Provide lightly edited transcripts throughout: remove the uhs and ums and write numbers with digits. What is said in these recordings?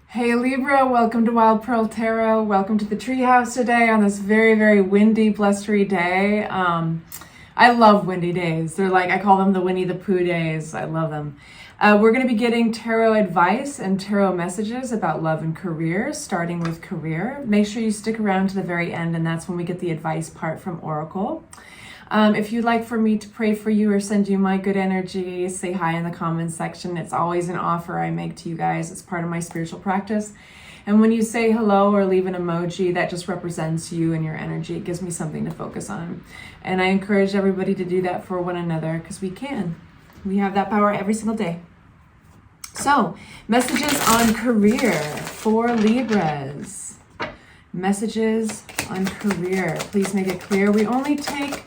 Hey Libra, welcome to Wild Pearl Tarot. Welcome to the treehouse today on this very, very windy, blustery day. I love windy days. They're like, I call them the Winnie the Pooh days. I love them. We're going to be getting tarot advice and tarot messages about love and career, starting with career. Make sure you stick around to the very end, and that's when we get the advice part from Oracle. If you'd like for me to pray for you or send you my good energy, say hi in the comments section. It's always an offer I make to you guys. It's part of my spiritual practice. And when you say hello or leave an emoji, that just represents you and your energy. It gives me something to focus on. And I encourage everybody to do that for one another because we can. We have that power every single day. So, messages on career for Libras. Messages on career. Please make it clear. We only take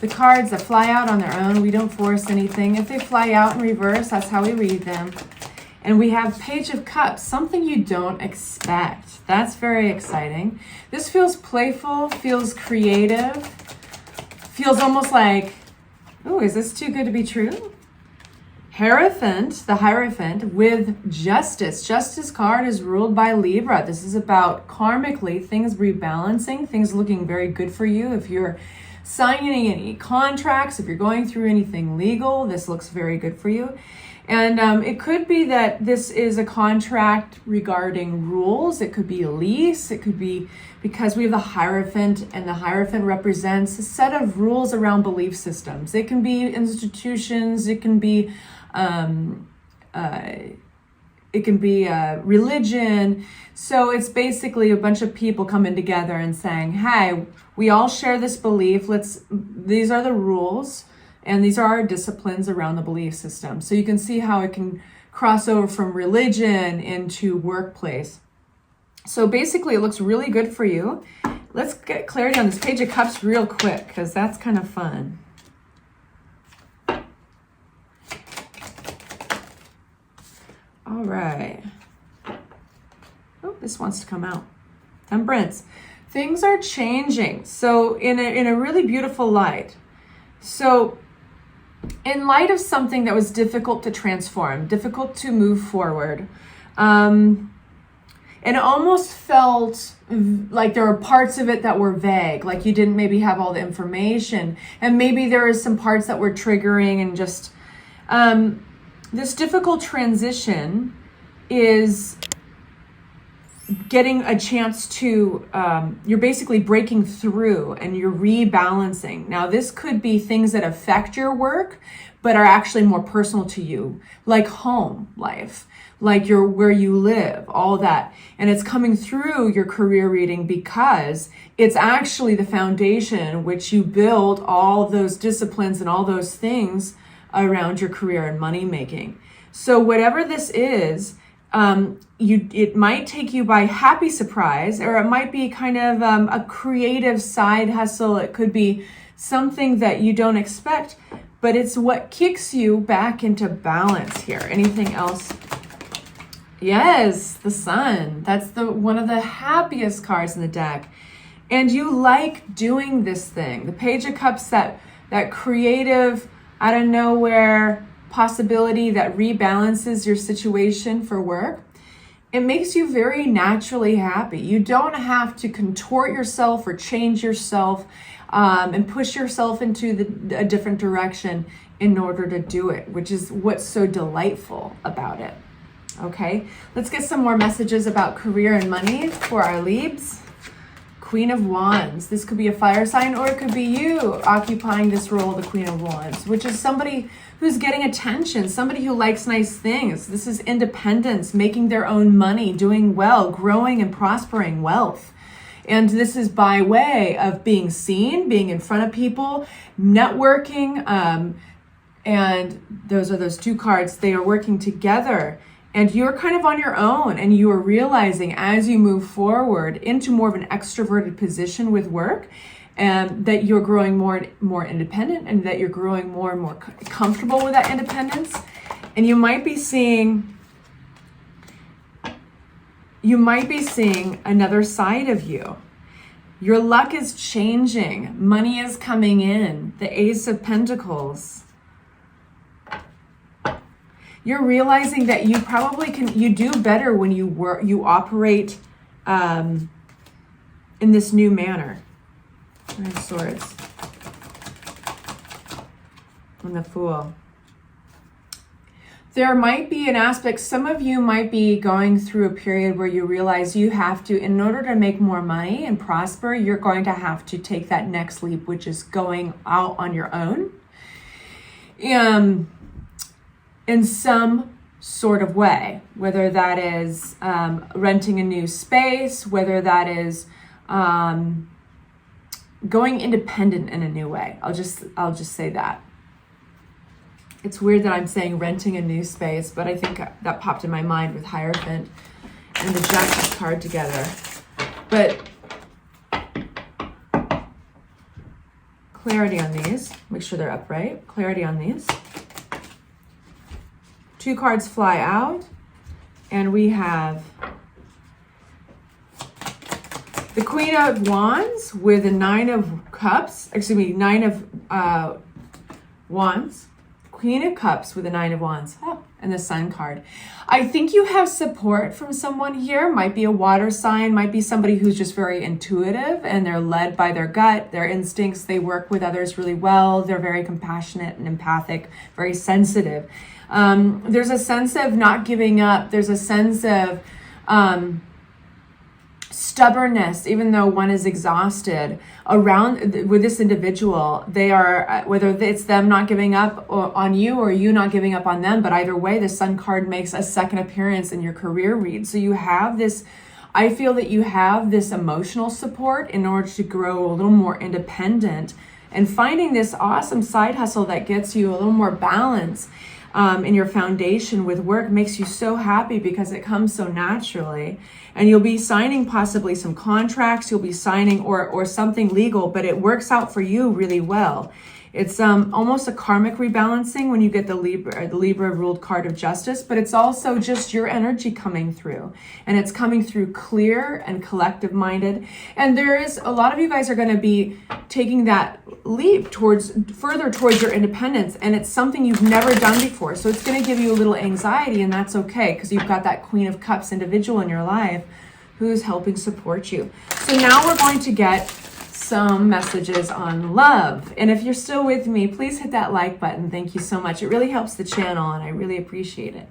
the cards that fly out on their own. We don't force anything. If they fly out in reverse, that's how we read them. And we have Page of Cups, something you don't expect. That's very exciting. This feels playful, feels creative, feels almost like, oh, is this too good to be true? Hierophant, the Hierophant with Justice. Justice card is ruled by Libra. This is about karmically things rebalancing, things looking very good for you. If you're signing any contracts, if you're going through anything legal, this looks very good for you. And it could be that this is a contract regarding rules. It could be a lease. It could be because we have the Hierophant, and the Hierophant represents a set of rules around belief systems. It can be institutions. It can be religion. So it's basically a bunch of people coming together and saying, hey, we all share this belief. These are the rules and these are our disciplines around the belief system. So you can see how it can cross over from religion into workplace. So basically it looks really good for you. Let's get clarity on this Page of Cups real quick because that's kind of fun. All right. Oh, this wants to come out. Temperance. Things are changing. So in a really beautiful light. So in light of something that was difficult to transform, difficult to move forward, and it almost felt like there were parts of it that were vague, like you didn't maybe have all the information, and maybe there were some parts that were triggering, and just this difficult transition is getting a chance to, you're basically breaking through and you're rebalancing. Now, this could be things that affect your work, but are actually more personal to you, like home life, like where you live, all that. And it's coming through your career reading because it's actually the foundation which you build all those disciplines and all those things around your career and money making. So whatever this is, it might take you by happy surprise, or it might be kind of a creative side hustle. It could be something that you don't expect, but it's what kicks you back into balance here. Anything else? Yes, the Sun. That's one of the happiest cards in the deck. And you like doing this thing. The Page of Cups, that creative, out of nowhere possibility that rebalances your situation for work. It makes you very naturally happy. You don't have to contort yourself or change yourself and push yourself into a different direction in order to do it, which is what's so delightful about it. Okay, let's get some more messages about career and money for our Libs. Queen of Wands. This could be a fire sign, or it could be you occupying this role of the Queen of Wands, which is somebody who's getting attention, somebody who likes nice things. This is independence, making their own money, doing well, growing and prospering wealth. And this is by way of being seen, being in front of people, networking. And those are those two cards. They are working together. And you're kind of on your own, and you are realizing as you move forward into more of an extroverted position with work, and that you're growing more independent, and that you're growing more and more comfortable with that independence. And you might be seeing another side of you. Your luck is changing. Money is coming in. The Ace of Pentacles. You're realizing that you probably you do better when you operate in this new manner. Nine of Swords. And the Fool. There might be an aspect, some of you might be going through a period where you realize you have to, in order to make more money and prosper, you're going to have to take that next leap, which is going out on your own. In some sort of way, whether that is renting a new space, whether that is going independent in a new way. I'll just say that. It's weird that I'm saying renting a new space, but I think that popped in my mind with Hierophant and the Justice card together. But clarity on these. Make sure they're upright. Clarity on these. 2 cards fly out, and we have the Queen of Wands with a 9 of Cups. Excuse me, 9 of Wands. Queen of Cups with a 9 of Wands. Oh, and the Sun card. I think you have support from someone here. Might be a water sign, might be somebody who's just very intuitive and they're led by their gut, their instincts. They work with others really well. They're very compassionate and empathic, very sensitive. There's a sense of not giving up. There's a sense of stubbornness, even though one is exhausted around with this individual. They are, whether it's them not giving up on you or you not giving up on them, but either way, the Sun card makes a second appearance in your career read. So you have this, I feel that you have this emotional support in order to grow a little more independent and finding this awesome side hustle that gets you a little more balance in your foundation with work makes you so happy because it comes so naturally. And you'll be signing possibly some contracts, you'll be signing or something legal, but it works out for you really well. It's almost a karmic rebalancing when you get the Libra ruled card of Justice, but it's also just your energy coming through. And it's coming through clear and collective minded. And there is, a lot of you guys are going to be taking that leap further towards your independence. And it's something you've never done before. So it's going to give you a little anxiety, and that's okay because you've got that Queen of Cups individual in your life who's helping support you. So now we're going to get some messages on love. And if you're still with me, please hit that like button. Thank you so much. It really helps the channel and I really appreciate it.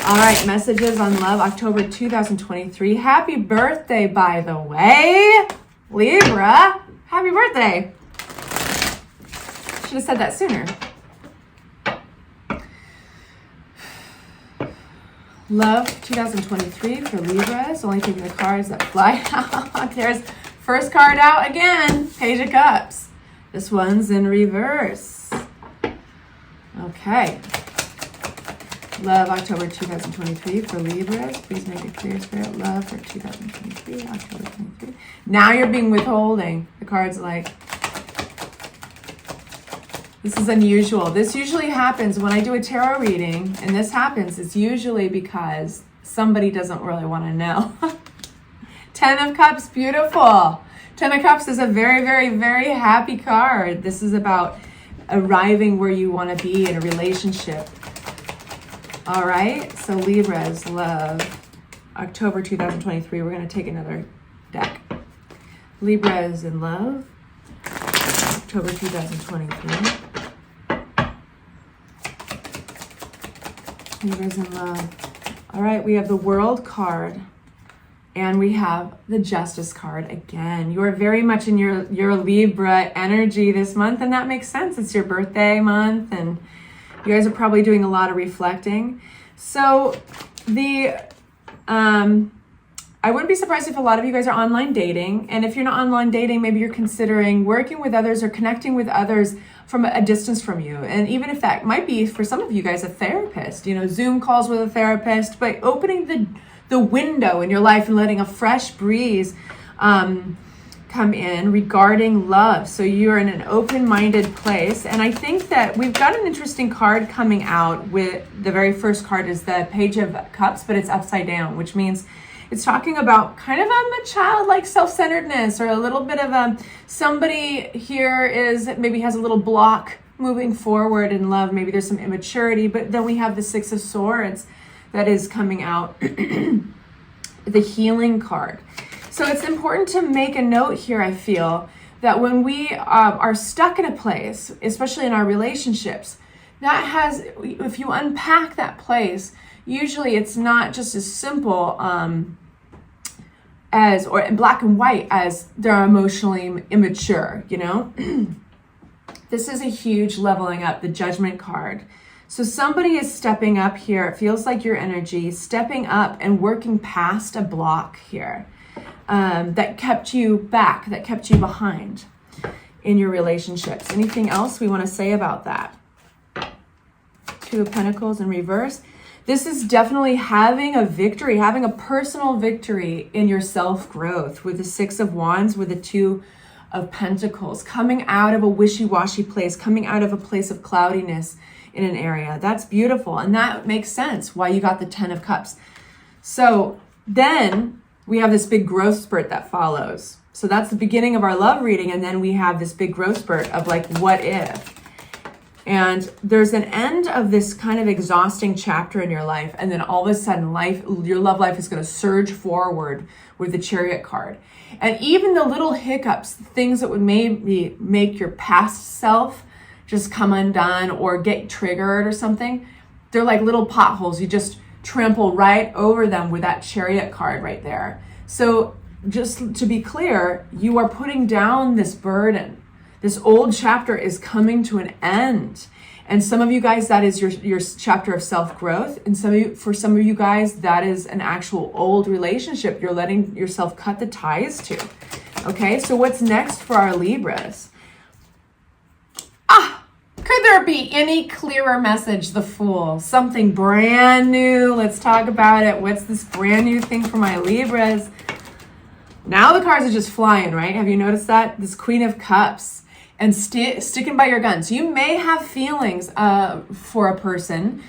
All right, messages on love, October 2023. Happy birthday, by the way. Libra, happy birthday. Should have said that sooner. Love 2023 for Libras. Only taking the cards that fly out. There's first card out again, Page of Cups. This one's in reverse. Okay. Love October 2023 for Libras. Please make it clear, Spirit. Love for 2023, October 23. Now you're being withholding. The card's like, this is unusual. This usually happens when I do a tarot reading, and this happens, it's usually because somebody doesn't really want to know. 10 of Cups, beautiful. 10 of Cups is a very, very, very happy card. This is about arriving where you want to be in a relationship. All right, so Libra's love, October 2023. We're going to take another deck. Libra is in love, October 2023. Libra's in love. All right, we have the World card. And we have the Justice card again. You are very much in your Libra energy this month, and that makes sense. It's your birthday month, and you guys are probably doing a lot of reflecting. So I wouldn't be surprised if a lot of you guys are online dating. And if you're not online dating, maybe you're considering working with others or connecting with others from a distance from you. And even if that might be, for some of you guys, a therapist, Zoom calls with a therapist, but opening the window in your life and letting a fresh breeze come in regarding love. So you're in an open-minded place. And I think that we've got an interesting card coming out. With the very first card is the Page of Cups, but it's upside down, which means it's talking about kind of a childlike self-centeredness, or a little bit of somebody here maybe has a little block moving forward in love. Maybe there's some immaturity, but then we have the Six of Swords that is coming out, the healing card. So it's important to make a note here, I feel, that when we are stuck in a place, especially in our relationships, that has, if you unpack that place, usually it's not just as simple as, or in black and white, as they're emotionally immature, you know? This is a huge leveling up, the Judgment card. So somebody is stepping up here. It feels like your energy, stepping up and working past a block here that kept you back, that kept you behind in your relationships. Anything else we want to say about that? Two of Pentacles in reverse. This is definitely having a victory, having a personal victory in your self-growth with the Six of Wands, with the Two of Pentacles, coming out of a wishy-washy place, coming out of a place of cloudiness in an area. That's beautiful. And that makes sense why you got the Ten of Cups. So then we have this big growth spurt that follows. So that's the beginning of our love reading. And then we have this big growth spurt of like, what if? And there's an end of this kind of exhausting chapter in your life. And then all of a sudden your love life is going to surge forward with the Chariot card. And even the little hiccups, things that would maybe make your past self just come undone or get triggered or something, they're like little potholes. You just trample right over them with that Chariot card right there. So just to be clear, you are putting down this burden. This old chapter is coming to an end. And some of you guys, that is your chapter of self-growth. And for some of you guys, that is an actual old relationship you're letting yourself cut the ties to. Okay, so what's next for our Libras? Could there be any clearer message? The Fool. Something brand new. Let's talk about it. What's this brand new thing for my Libras? Now the cards are just flying, right? Have you noticed that? This Queen of Cups. And sticking by your guns. You may have feelings for a person.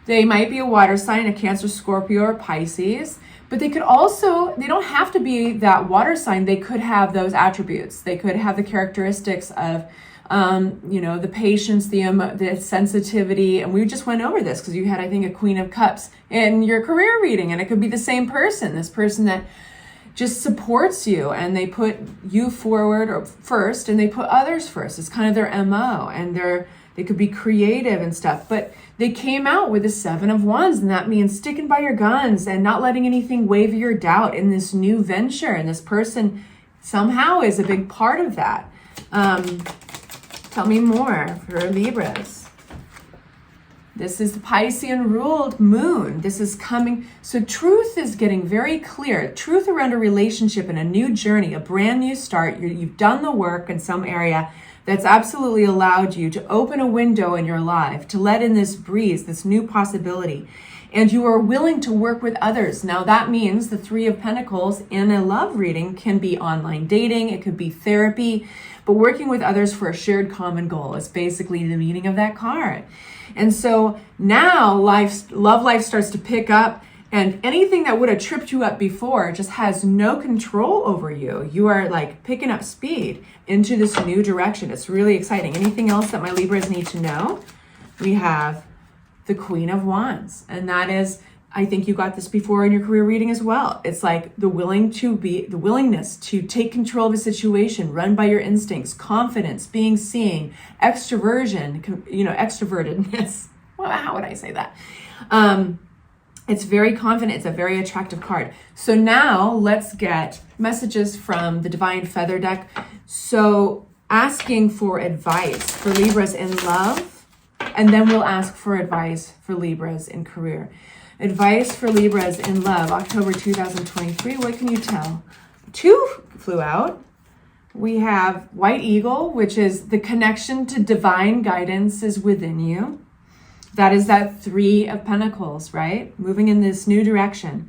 They might be a water sign, a Cancer, Scorpio, or Pisces. But they could also, they don't have to be that water sign. They could have those attributes. They could have the characteristics of, the patience, the sensitivity. And we just went over this because you had, I think, a Queen of Cups in your career reading. And it could be the same person, this person that just supports you, and they put you forward or first, and they put others first. It's kind of their MO, and they could be creative and stuff. But they came out with the Seven of Wands, and that means sticking by your guns and not letting anything waver your doubt in this new venture. And this person somehow is a big part of that. Tell me more for Libras. This is the Piscean ruled moon. This is coming. So truth is getting very clear. Truth around a relationship and a new journey, a brand new start. You've done the work in some area that's absolutely allowed you to open a window in your life, to let in this breeze, this new possibility. And you are willing to work with others. Now that means the Three of Pentacles in a love reading can be online dating. It could be therapy, but working with others for a shared common goal is basically the meaning of that card. And so now love life starts to pick up, and anything that would have tripped you up before just has no control over you. You are like picking up speed into this new direction. It's really exciting. Anything else that my Libras need to know? We have the Queen of Wands, and that is, I think you got this before in your career reading as well. It's like the willingness to take control of a situation, run by your instincts, confidence, being seen, extroversion, extrovertedness. Well, how would I say that? It's very confident. It's a very attractive card. So now let's get messages from the Divine Feather deck. So asking for advice for Libras in love, and then we'll ask for advice for Libras in career. Advice for Libras in love, October 2023. What can you tell? Two flew out. We have White Eagle, which is the connection to divine guidance is within you. That is that Three of Pentacles, right? Moving in this new direction.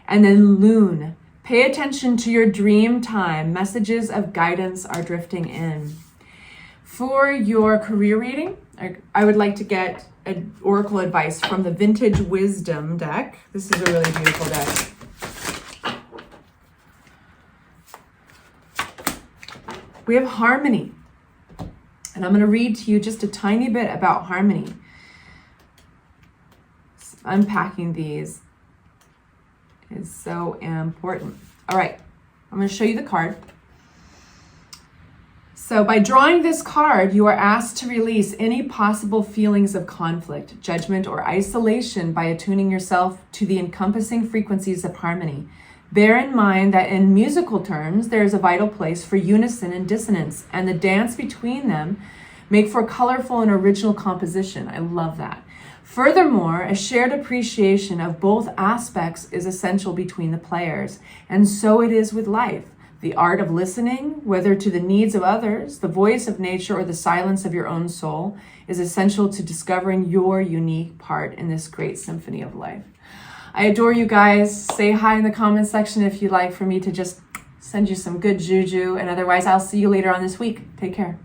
And then Loon. Pay attention to your dream time. Messages of guidance are drifting in. For your career reading, I would like to get an oracle advice from the Vintage Wisdom deck. This is a really beautiful deck. We have Harmony. And I'm going to read to you just a tiny bit about harmony. Unpacking these is so important. All right, I'm going to show you the card. So by drawing this card, you are asked to release any possible feelings of conflict, judgment, or isolation by attuning yourself to the encompassing frequencies of harmony. Bear in mind that in musical terms, there is a vital place for unison and dissonance, and the dance between them make for colorful and original composition. I love that. Furthermore, a shared appreciation of both aspects is essential between the players, and so it is with life. The art of listening, whether to the needs of others, the voice of nature, or the silence of your own soul, is essential to discovering your unique part in this great symphony of life. I adore you guys. Say hi in the comment section if you'd like for me to just send you some good juju, and otherwise I'll see you later on this week. Take care.